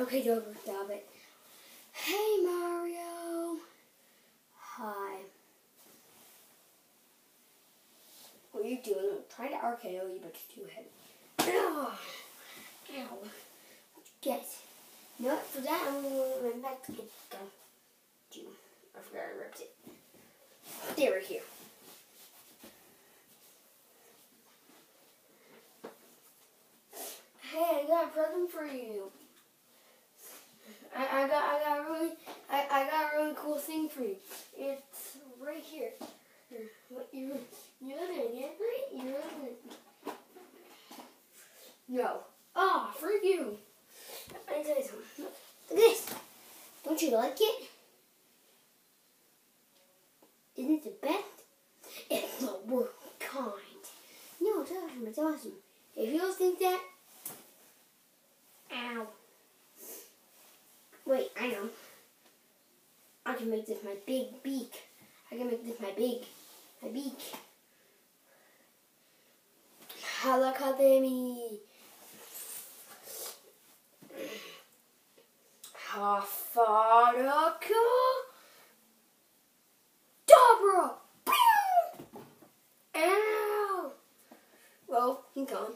Okay, Dodo, stop it. Hey, Mario. Hi. What are you doing? I'm trying to RKO you, but you're too heavy. Ow. Ow. What'd you get? No, for that, I'm going to run back to get the gun. I forgot I ripped it. They were here. Hey, I got a present for you. I got a really cool thing for you. It's right here. You're gonna get it? You're gonna... No. Ah, for you. Let me tell you something. Look at this. Don't you like it? Isn't it the best? It's the world kind. No, it's awesome. It's awesome. If you don't think that, ow. Wait, I know. I can make this my big beak. I can make this my beak. Halakademi. Hafaraka. Dabra. Pew! Ow. Well, he's gone.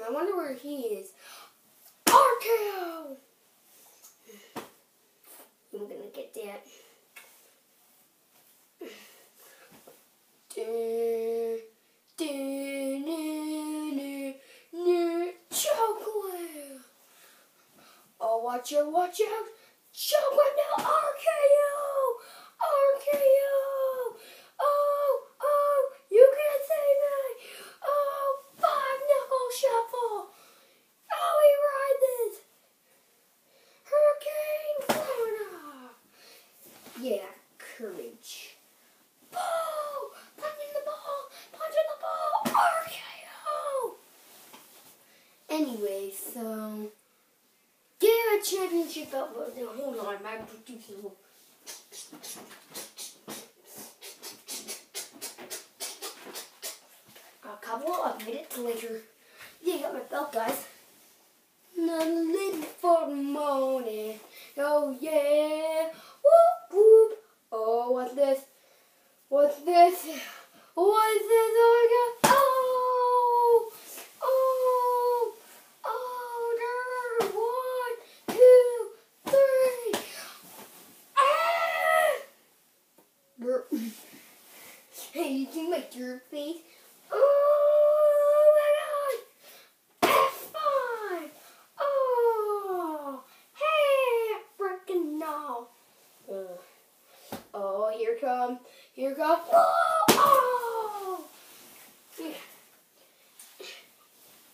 I wonder where he is. RKO! I'm gonna get that. Chocolate! Oh, watch out! Chocolate now! RKO! RKO! Oh, you can't save me! Oh, 5-knuckle shuffle! Oh, we ride this! Hurricane Florida! Yeah, courage. Oh, punching the ball! RKO! Anyway, so... get a championship belt. Hold on, my producer will... A couple of minutes later, yeah, I got my belt, guys. None little for the morning. Oh yeah. Whoop whoop. Oh, what's this? What's this? What is this? Oh my god. Oh. There. 1, 2, 3. Ah. Hey, you can make your face. Oh my god! F5! Oh! Hey! Freaking no! Oh, here come. Oh!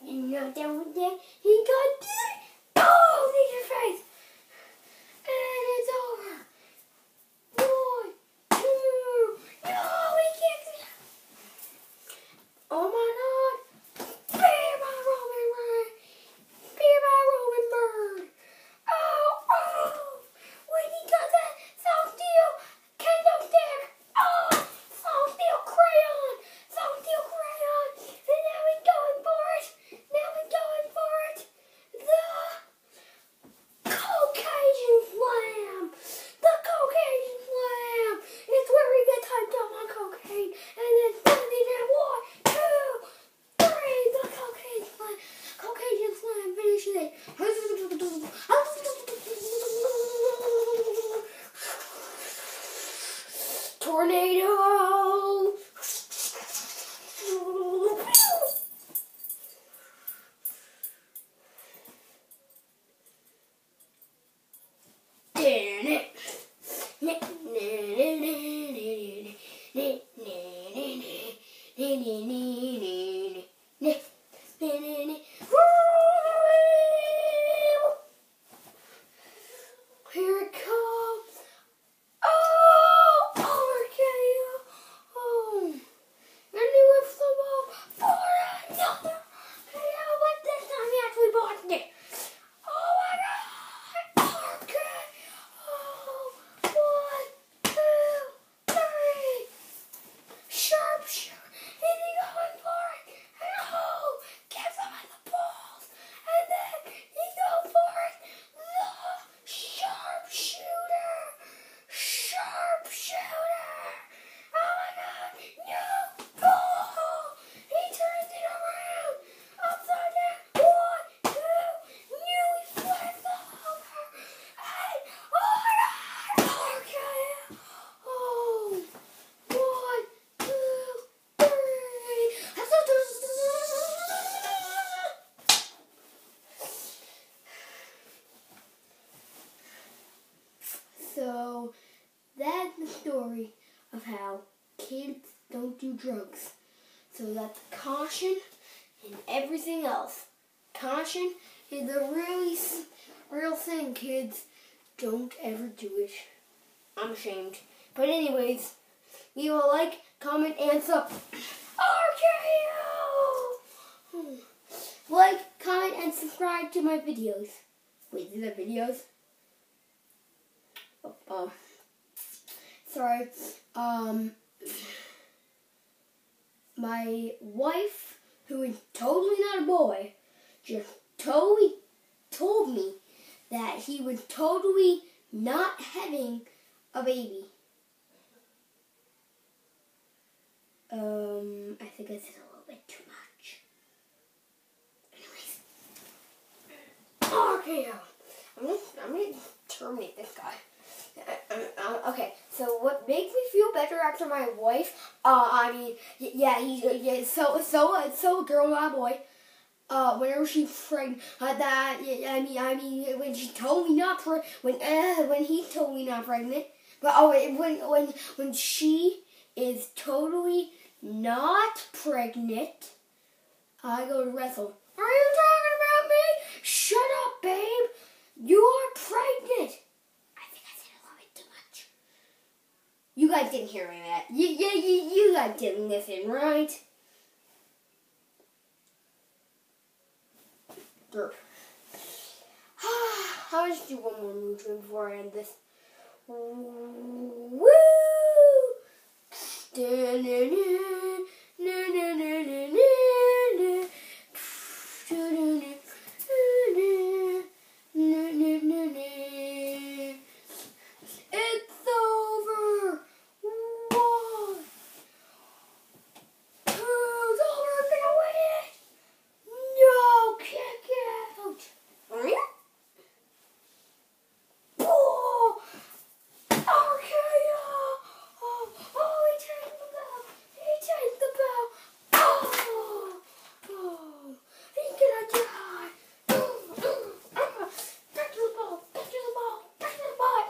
You know down with that. He got this. Oh! Need your face! And it's over. 1, 2. No, he kicks it. Oh my god! Be my Roman bird! Oh! When he got that Song Steel Kendo stick! Oh! Song Steel crayon! And now he's going for it! The Caucasian Slam! It's where we get hyped up on cocaine and then finally now 1, 2, 3, the Caucasian Slam finishes it. Tornado! Damn it! Here it comes. Oh, RKO. Oh, and he whips the ball for another. But this time he actually blocked it. Oh my god. RKO. 1, 2, 3. Sharp. Here he goes. how kids don't do drugs. So that's caution and everything else. Caution is a really real thing, kids. Don't ever do it. I'm ashamed. But anyways, leave a like, comment, and sub. RKO! Like, comment, and subscribe to my videos. Wait, these are videos? Sorry. My wife, who is totally not a boy, just totally told me that he was totally not having a baby. I think I said a little bit too much. Anyways. Okay, I'm gonna terminate this guy. Okay, so what makes me feel better after my wife, so a girl, not a boy, whenever she's pregnant, when she told me not when he told me not pregnant, but when she is totally not pregnant, I go to wrestle. Are you talking about me? Shut up, babe. You are pregnant. I think I said a little bit too much. You guys didn't hear me, Matt. You guys didn't listen, right? Dirt. I'll just do one more move before I end this. Woo! It's over. One. Who's over? I'm gonna win it. No, kick out. Oh, RKO. Oh, he takes the bell. He takes the bell. Oh, he's gonna die. Back to the ball. Back to the ball. Back to the ball.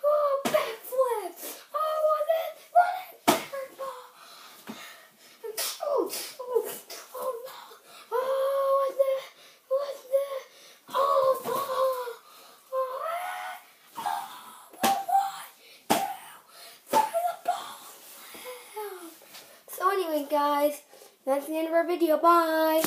Oh, backflip. Oh, what is back ball? Oh no. Oh, what's that? Oh, ball. So anyway, guys, that's the end of our video. Bye.